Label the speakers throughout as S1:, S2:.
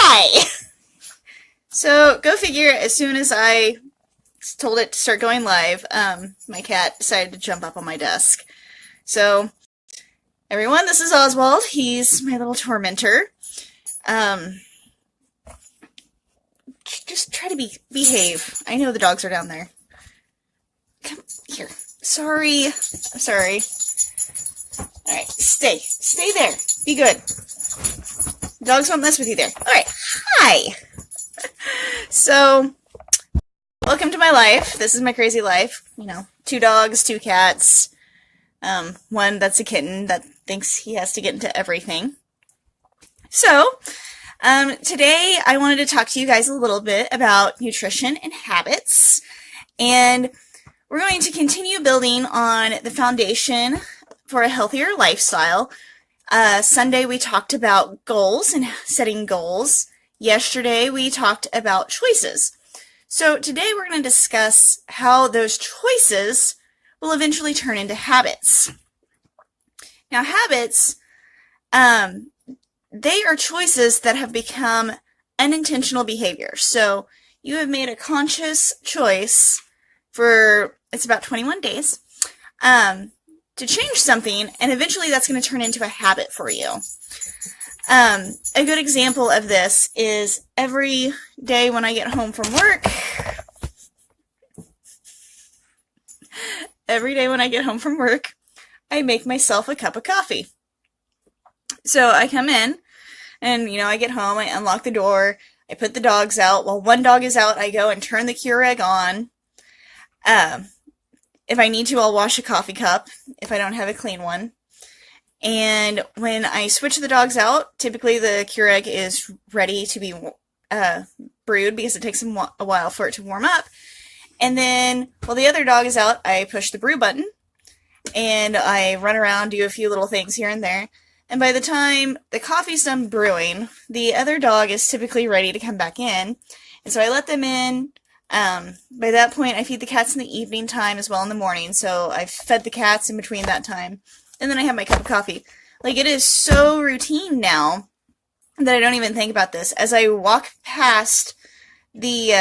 S1: Hi! So, go figure, as soon as I told it to start going live, my cat decided to jump up on my desk. So, everyone, this is Oswald. He's my little tormentor. Just try to behave. I know the dogs are down there. Come here. Sorry. I'm sorry. Alright, stay there. Be good. Dogs won't mess with you there. Alright, hi! So, welcome to my life. This is my crazy life. 2 dogs, 2 cats, one that's a kitten that thinks he has to get into everything. So, today I wanted to talk to you guys a little bit about nutrition and habits, and we're going to continue building on the foundation for a healthier lifestyle. Sunday we talked about goals and setting goals. Yesterday we talked about choices. So today we're going to discuss how those choices will eventually turn into habits. Now habits, they are choices that have become unintentional behavior. So you have made a conscious choice for, it's about 21 days, to change something, and eventually that's going to turn into a habit for you. A good example of this is every day when I get home from work, I make myself a cup of coffee. So I come in, and I get home, I unlock the door, I put the dogs out. While one dog is out, I go and turn the Keurig on. If I need to, I'll wash a coffee cup if I don't have a clean one. And when I switch the dogs out, typically the Keurig is ready to be brewed because it takes a while for it to warm up. And then while the other dog is out, I push the brew button and I run around, do a few little things here and there. And by the time the coffee's done brewing, the other dog is typically ready to come back in. And so I let them in. By that point, I feed the cats in the evening time as well in the morning, so I've fed the cats in between that time, and then I have my cup of coffee. Like, it is so routine now that I don't even think about this. As I walk past the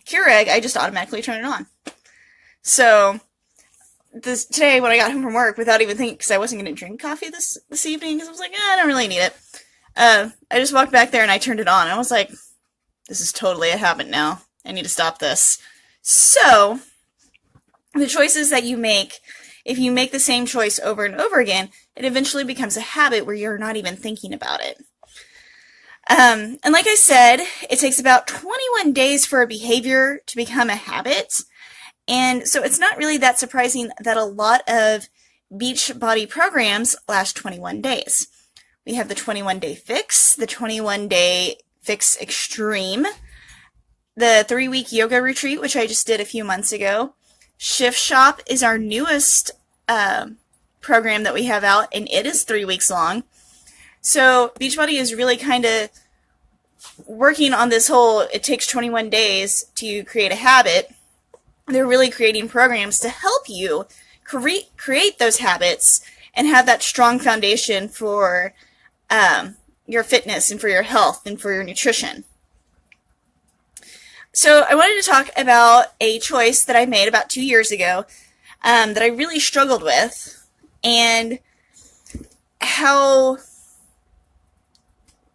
S1: Keurig, I just automatically turn it on. So, today when I got home from work, without even thinking, because I wasn't going to drink coffee this evening, because I was like, I don't really need it. I just walked back there and I turned it on, and I was like, this is totally a habit now. I need to stop this. So, the choices that you make, if you make the same choice over and over again, it eventually becomes a habit where you're not even thinking about it. And like I said, it takes about 21 days for a behavior to become a habit. And so it's not really that surprising that a lot of Beachbody programs last 21 days. We have the 21-day fix, the 21-day fix extreme, the 3-week yoga retreat, which I just did a few months ago. Shift Shop is our newest program that we have out, and it is 3 weeks long. So Beachbody is really kind of working on this whole, it takes 21 days to create a habit. They're really creating programs to help you create those habits and have that strong foundation for your fitness and for your health and for your nutrition. So I wanted to talk about a choice that I made about 2 years ago that I really struggled with, and how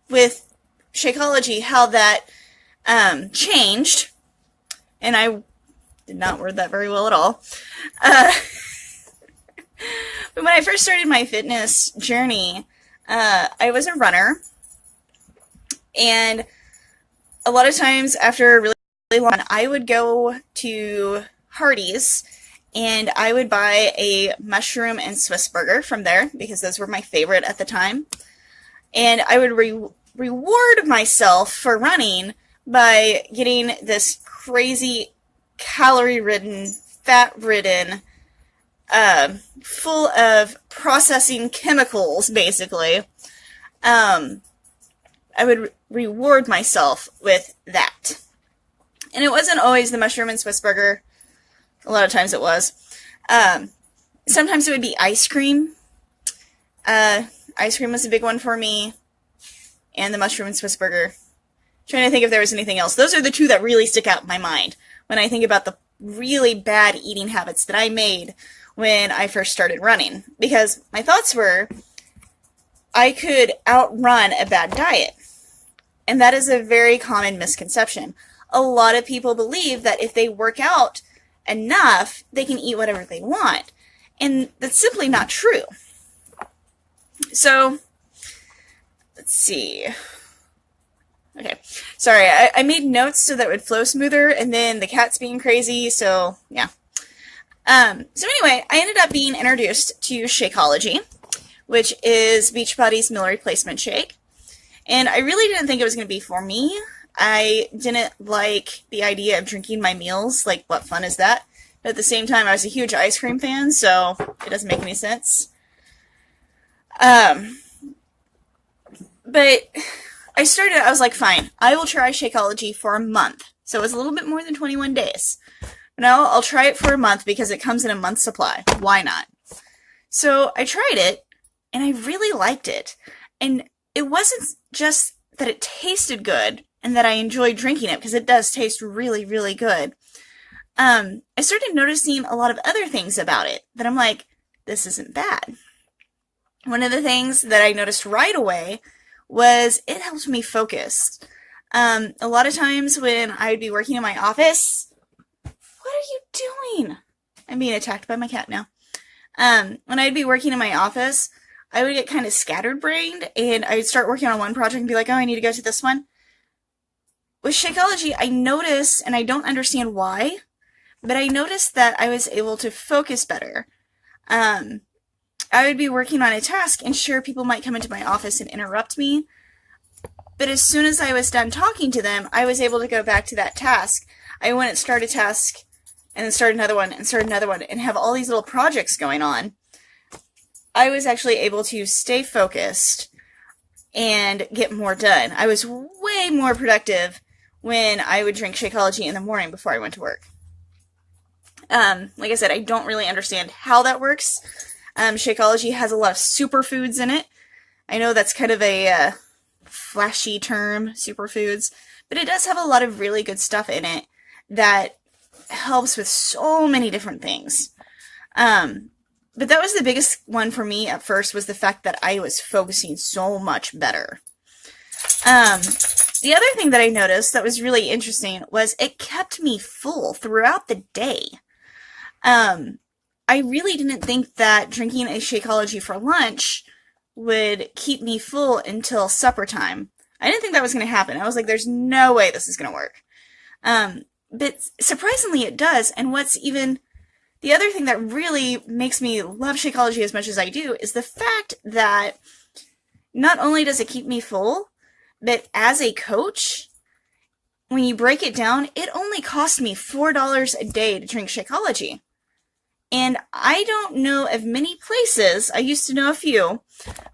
S1: with Shakeology, how that changed, and I did not word that very well at all. But when I first started my fitness journey, I was a runner, and a lot of times after a really long, I would go to Hardee's and I would buy a mushroom and Swiss burger from there because those were my favorite at the time. And I would reward myself for running by getting this crazy calorie-ridden, fat-ridden, full of processing chemicals, basically. I would reward myself with that. And it wasn't always the mushroom and Swiss burger. A lot of times it was. Sometimes it would be ice cream. Ice cream was a big one for me. And the mushroom and Swiss burger trying to think if there was anything else. Those are the two that really stick out in my mind when I think about the really bad eating habits that I made when I first started running. Because my thoughts were, I could outrun a bad diet. And that is a very common misconception. A lot of people believe that if they work out enough, they can eat whatever they want. And that's simply not true. So, let's see. Okay, sorry, I made notes so that it would flow smoother, and then the cat's being crazy, so yeah. So anyway, I ended up being introduced to Shakeology, which is Beachbody's meal replacement shake. And I really didn't think it was going to be for me. I didn't like the idea of drinking my meals. Like, what fun is that? But at the same time, I was a huge ice cream fan, so it doesn't make any sense. But I was like, fine, I will try Shakeology for a month. So it was a little bit more than 21 days. No, I'll try it for a month because it comes in a month's supply. Why not? So I tried it, and I really liked it. And it wasn't just that it tasted good and that I enjoyed drinking it, because it does taste really, really good. I started noticing a lot of other things about it that I'm like, this isn't bad. One of the things that I noticed right away was it helped me focus. A lot of times when I'd be working in my office, what are you doing? I'm being attacked by my cat now. When I'd be working in my office, I would get kind of scattered-brained, and I would start working on one project and be like, oh, I need to go to this one. With Shakeology, I notice, and I don't understand why, but I noticed that I was able to focus better. I would be working on a task, and sure, people might come into my office and interrupt me, but as soon as I was done talking to them, I was able to go back to that task. I wouldn't start a task, and then start another one, and start another one, and have all these little projects going on. I was actually able to stay focused and get more done. I was way more productive when I would drink Shakeology in the morning before I went to work. Like I said, I don't really understand how that works. Shakeology has a lot of superfoods in it. I know that's kind of a flashy term, superfoods, but it does have a lot of really good stuff in it that helps with so many different things. But that was the biggest one for me at first, was the fact that I was focusing so much better. The other thing that I noticed that was really interesting was it kept me full throughout the day. I really didn't think that drinking a Shakeology for lunch would keep me full until supper time. I didn't think that was going to happen. I was like, there's no way this is going to work. But surprisingly it does, and what's even... the other thing that really makes me love Shakeology as much as I do is the fact that not only does it keep me full, but as a coach, when you break it down, it only cost me $4 a day to drink Shakeology. And I don't know of many places, I used to know a few,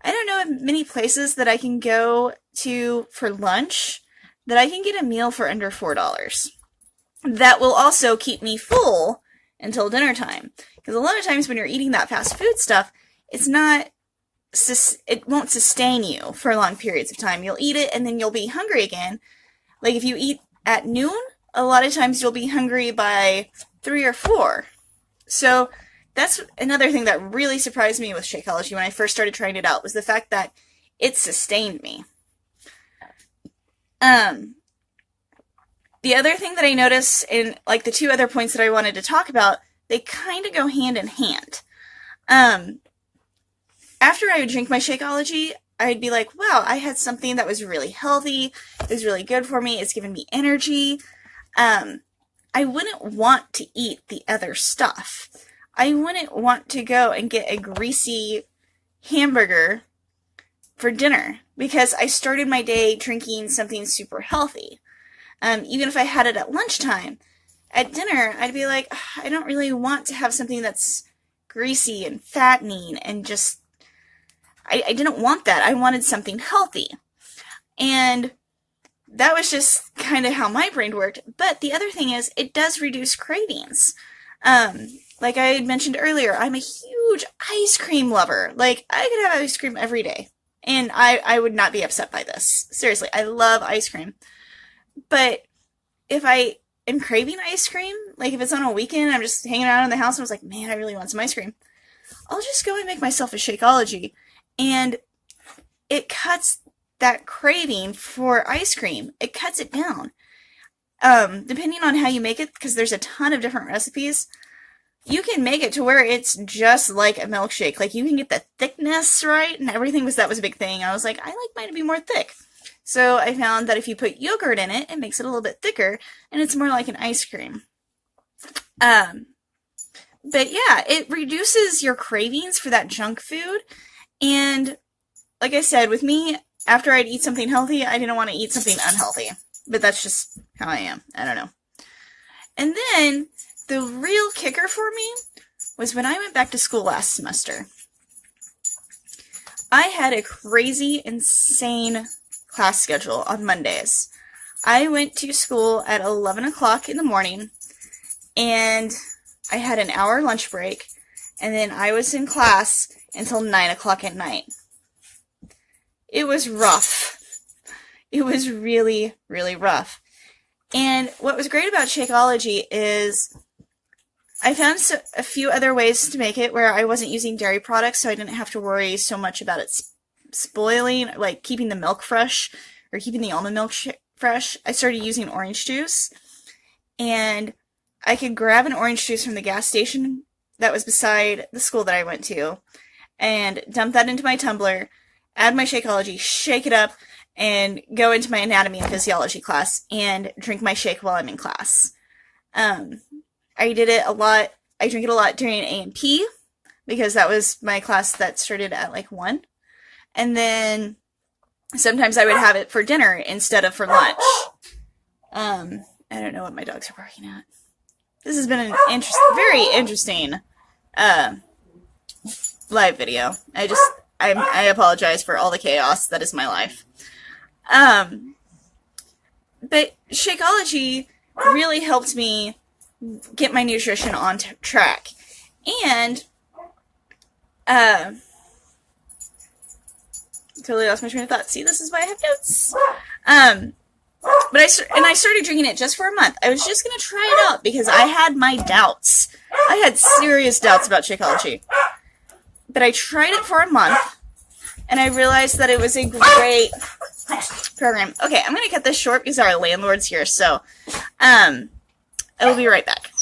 S1: I don't know of many places that I can go to for lunch that I can get a meal for under $4. That will also keep me full until dinner time. Because a lot of times when you're eating that fast food stuff, it won't sustain you for long periods of time. You'll eat it and then you'll be hungry again. Like if you eat at noon, a lot of times you'll be hungry by 3 or 4. So that's another thing that really surprised me with Shakeology when I first started trying it out, was the fact that it sustained me. The other thing that I noticed, and like the two other points that I wanted to talk about, they kind of go hand in hand. After I would drink my Shakeology, I'd be like, wow, I had something that was really healthy, it was really good for me, it's given me energy. I wouldn't want to eat the other stuff. I wouldn't want to go and get a greasy hamburger for dinner, because I started my day drinking something super healthy. Even if I had it at lunchtime, at dinner, I'd be like, I don't really want to have something that's greasy and fattening and just, I didn't want that. I wanted something healthy. And that was just kind of how my brain worked. But the other thing is, it does reduce cravings. Like I had mentioned earlier, I'm a huge ice cream lover. Like, I could have ice cream every day, and I would not be upset by this. Seriously, I love ice cream. But if I am craving ice cream, like if it's on a weekend, I'm just hanging out in the house and I was like, man, I really want some ice cream. I'll just go and make myself a Shakeology. And it cuts that craving for ice cream. It cuts it down. Depending on how you make it, because there's a ton of different recipes, you can make it to where it's just like a milkshake. Like, you can get the thickness right and everything, because that was a big thing. I was like, I like mine to be more thick. So I found that if you put yogurt in it, it makes it a little bit thicker, and it's more like an ice cream. But yeah, it reduces your cravings for that junk food, and like I said, with me, after I'd eat something healthy, I didn't want to eat something unhealthy. But that's just how I am. I don't know. And then, the real kicker for me was when I went back to school last semester. I had a crazy, insane class schedule on Mondays. I went to school at 11 o'clock in the morning, and I had an hour lunch break, and then I was in class until 9 o'clock at night. It was rough. It was really, really rough. And what was great about Shakeology is I found a few other ways to make it where I wasn't using dairy products, so I didn't have to worry so much about it spoiling, like keeping the milk fresh or keeping the almond milk fresh. I started using orange juice, and I could grab an orange juice from the gas station that was beside the school that I went to and dump that into my tumbler, add my Shakeology, shake it up, and go into my anatomy and physiology class and drink my shake while I'm in class. I did it a lot. I drink it a lot during A&P because that was my class that started at like 1. And then sometimes I would have it for dinner instead of for lunch. I don't know what my dogs are barking at. This has been an very interesting live video. I apologize for all the chaos that is my life. But Shakeology really helped me get my nutrition on track. And, totally lost my train of thought. See, this is why I have notes. But I started drinking it just for a month. I was just gonna try it out because I had my doubts. I had serious doubts about Shakeology. But I tried it for a month, and I realized that it was a great program. Okay, I'm gonna cut this short because our landlord's here, so, I will be right back.